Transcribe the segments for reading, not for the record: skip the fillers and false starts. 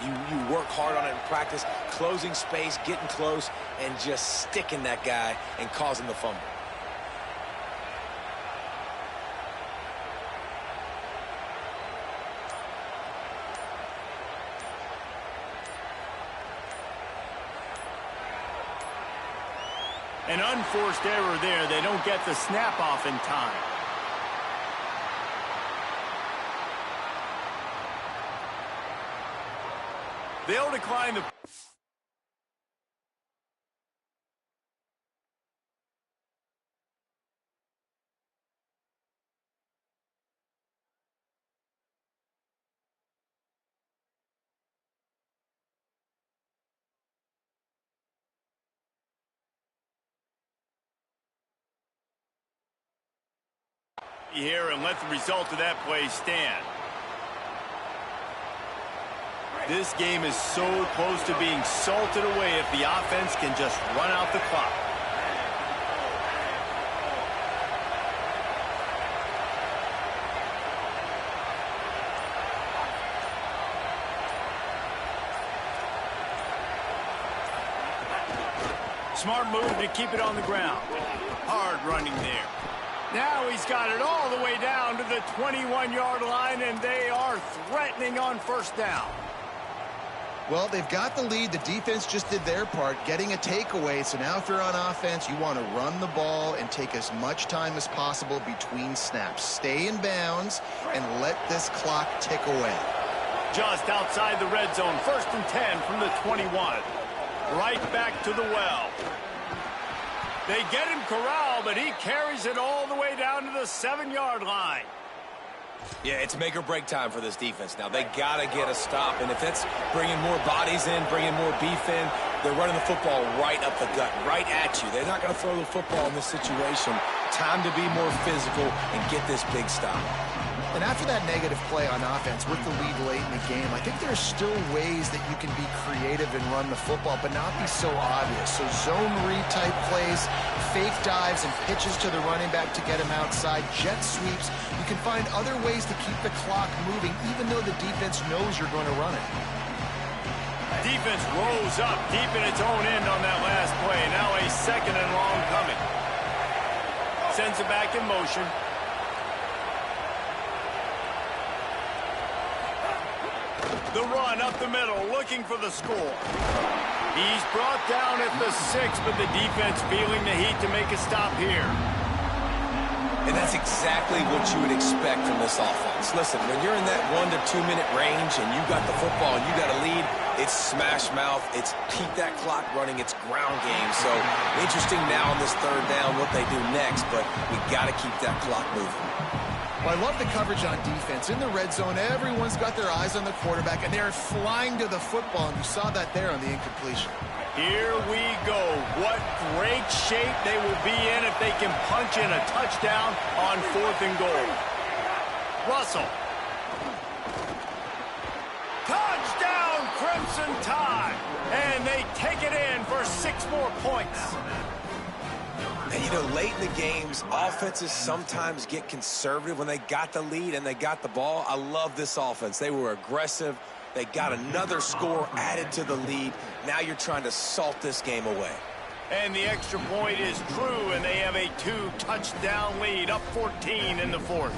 You work hard on it in practice, closing space, getting close, and just sticking that guy and causing the fumble. An unforced error there. They don't get the snap off in time. They'll decline the... here and let the result of that play stand. This game is so close to being salted away if the offense can just run out the clock. Smart move to keep it on the ground. Hard running there. Now he's got it all the way down to the 21-yard line, and they are threatening on first down. Well, they've got the lead. The defense just did their part, getting a takeaway. So now if you're on offense, you want to run the ball and take as much time as possible between snaps. Stay in bounds and let this clock tick away. Just outside the red zone, 1st and 10 from the 21. Right back to the well. They get him corralled, but he carries it all the way down to the 7-yard line. Yeah, it's make or break time for this defense now. They got to get a stop, and if it's bringing more bodies in, bringing more beef in, they're running the football right up the gut, right at you. They're not going to throw the football in this situation. Time to be more physical and get this big stop. And after that negative play on offense with the lead late in the game, I think there's still ways that you can be creative and run the football, but not be so obvious. So zone read type plays, fake dives and pitches to the running back to get him outside, jet sweeps. You can find other ways to keep the clock moving, even though the defense knows you're going to run it. Defense rose up deep in its own end on that last play. Now a 2nd and long coming. Sends it back in motion. The run up the middle, looking for the score. He's brought down at the 6, but the defense feeling the heat to make a stop here. And that's exactly what you would expect from this offense. Listen, when you're in that 1 to 2 minute range and you got the football and you got a lead, it's smash mouth, it's keep that clock running, it's ground game. So interesting now on this 3rd down what they do next, but we got to keep that clock moving. Well, I love the coverage on defense. In the red zone, everyone's got their eyes on the quarterback, and they're flying to the football, and you saw that there on the incompletion. Here we go. What great shape they will be in if they can punch in a touchdown on 4th and goal. Russell. Touchdown, Crimson Tide. And they take it in for 6 more points. And, you know, late in the games, offenses sometimes get conservative when they got the lead and they got the ball. I love this offense. They were aggressive. They got another score added to the lead. Now you're trying to salt this game away. And the extra point is true, and they have a 2-touchdown lead, up 14 in the 4th.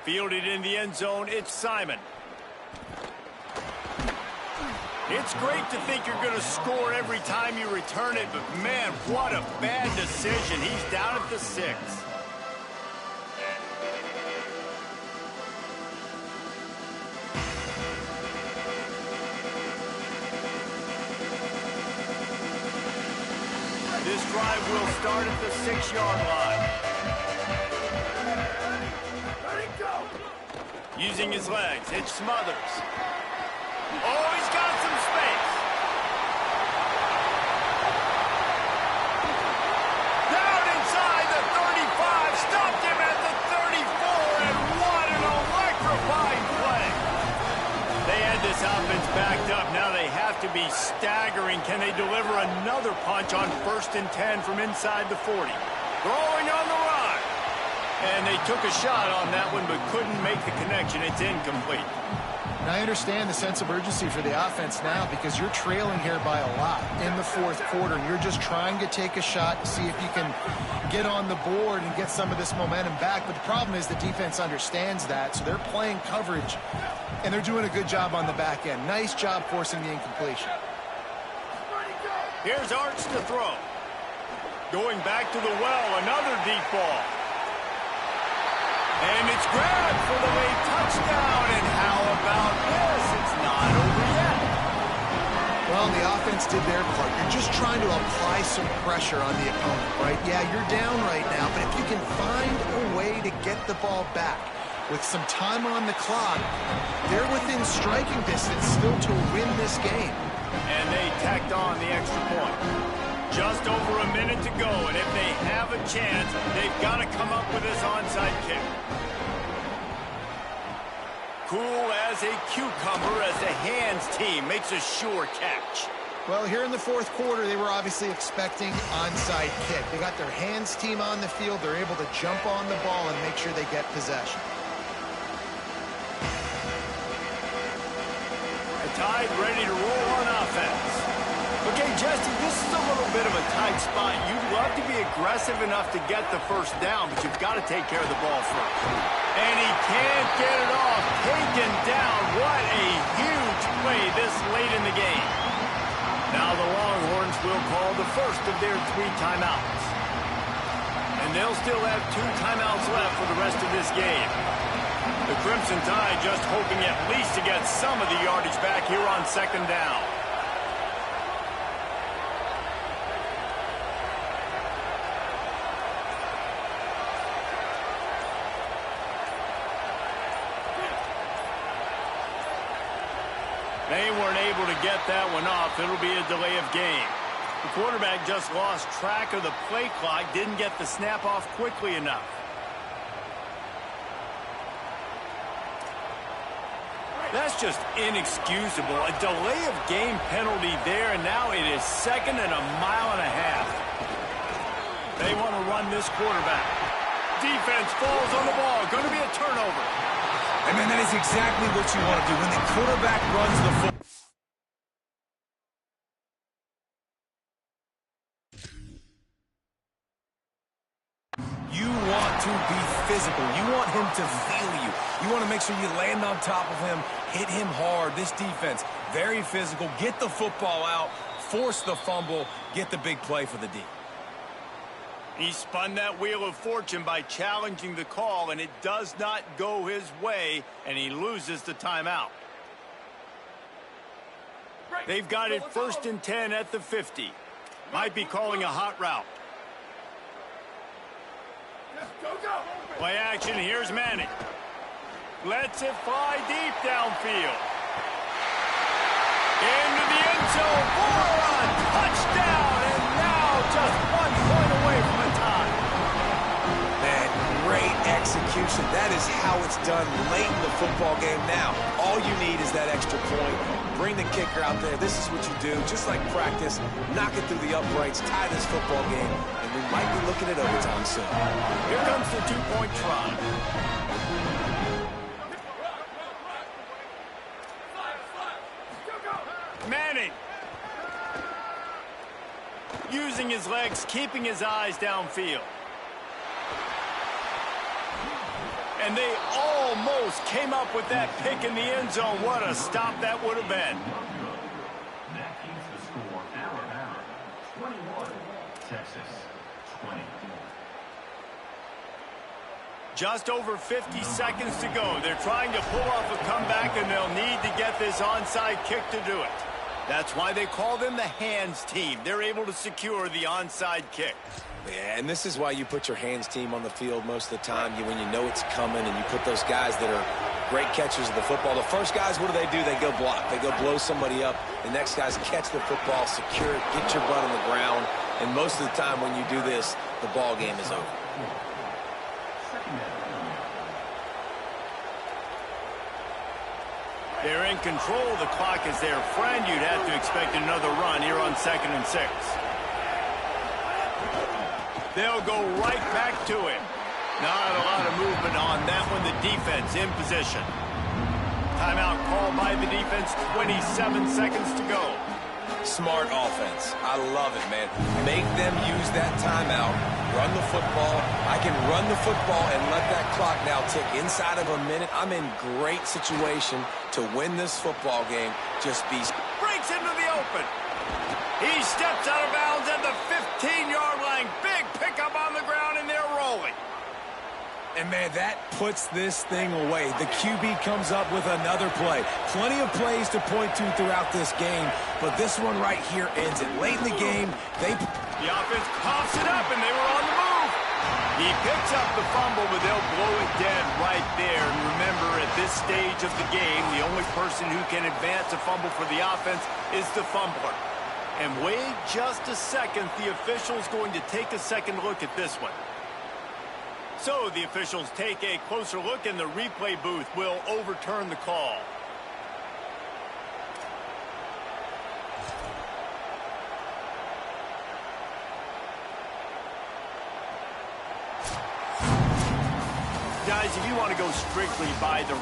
Fielded in the end zone, it's Simon. It's great to think you're going to score every time you return it, but man, what a bad decision. He's down at the 6. This drive will start at the 6-yard line. Using his legs, it's Smothers. Oh, he's got some space. Down inside the 35. Stopped him at the 34. And what an electrifying play. They had this offense backed up. Now they have to be staggering. Can they deliver another punch on 1st and 10 from inside the 40? Throwing on the run. And they took a shot on that one but couldn't make the connection. It's incomplete. And I understand the sense of urgency for the offense now because you're trailing here by a lot in the 4th quarter. And you're just trying to take a shot to see if you can get on the board and get some of this momentum back. But the problem is the defense understands that, so they're playing coverage, and they're doing a good job on the back end. Nice job forcing the incompletion. Here's Arts to throw. Going back to the well, another deep ball. And it's grabbed for the late touchdown. And how about this? It's not over yet. Well, the offense did their part. You're just trying to apply some pressure on the opponent, right? Yeah, you're down right now, but if you can find a way to get the ball back with some time on the clock, they're within striking distance still to win this game. And they tacked on the extra point. Just over a minute to go, and if they have a chance, they've got to come up with this onside kick. Cool as a cucumber as the hands team makes a sure catch. Well, here in the 4th quarter, they were obviously expecting onside kick. They got their hands team on the field. They're able to jump on the ball and make sure they get possession. The Tide ready to roll on offense. Okay, Jesse, this is a little bit of a tight spot. You'd love to be aggressive enough to get the first down, but you've got to take care of the ball first. And he can't get it off. Taken down. What a huge play this late in the game. Now the Longhorns will call the first of their 3 timeouts. And they'll still have 2 timeouts left for the rest of this game. The Crimson Tide just hoping at least to get some of the yardage back here on 2nd down. They weren't able to get that one off. It'll be a delay of game. The quarterback just lost track of the play clock, didn't get the snap off quickly enough. That's just inexcusable. A delay of game penalty there, and now it is 2nd and a mile and a half. They want to run this quarterback. Defense falls on the ball. Going to be a turnover. I mean, that is exactly what you want to do. When the quarterback runs the football. You want to be physical. You want him to feel you. You want to make sure you land on top of him, hit him hard. This defense, very physical. Get the football out, force the fumble, get the big play for the D. He spun that wheel of fortune by challenging the call, and it does not go his way, and he loses the timeout. They've got it 1st and 10 at the 50. Might be calling a hot route. Play action, here's Manning. Lets it fly deep downfield. Into the end zone for a touchdown, and now just 1 point away from a tie. Man, great execution. That is how it's done late in the football game. Now, all you need is that extra point. Bring the kicker out there. This is what you do. Just like practice, knock it through the uprights, tie this football game, and we might be looking at overtime soon. Here comes the 2-point try. Manning. Using his legs, keeping his eyes downfield. And they almost came up with that pick in the end zone. What a stop that would have been. That keeps the score Alabama 21, Texas 20. Just over 50 seconds to go. They're trying to pull off a comeback, and they'll need to get this onside kick to do it. That's why they call them the hands team. They're able to secure the onside kick. Yeah, and this is why you put your hands team on the field most of the time when you know it's coming, and you put those guys that are great catchers of the football. The first guys, what do? They go block. They go blow somebody up. The next guys catch the football, secure it, get your butt on the ground. And most of the time when you do this, the ball game is over. They're in control. The clock is their friend. You'd have to expect another run here on 2nd and 6. They'll go right back to it. Not a lot of movement on that one. The defense in position. Timeout called by the defense. 27 seconds to go. Smart offense. I love it, man. Make them use that timeout. Run the football. I can run the football and let that clock now tick inside of a minute. I'm in great situation to win this football game. Just be... Breaks into the open. He steps out of bounds at the 15-yard line. Big pickup on the ground, and they're rolling. And, man, that puts this thing away. The QB comes up with another play. Plenty of plays to point to throughout this game, but this one right here ends it. Late in the game, The offense pops it up, and they were on the move. He picks up the fumble, but they'll blow it dead right there. And remember, at this stage of the game, the only person who can advance a fumble for the offense is the fumbler. And wait just a second, the official's going to take a second look at this one. So the officials take a closer look, and the replay booth will overturn the call. Guys, if you want to go strictly by the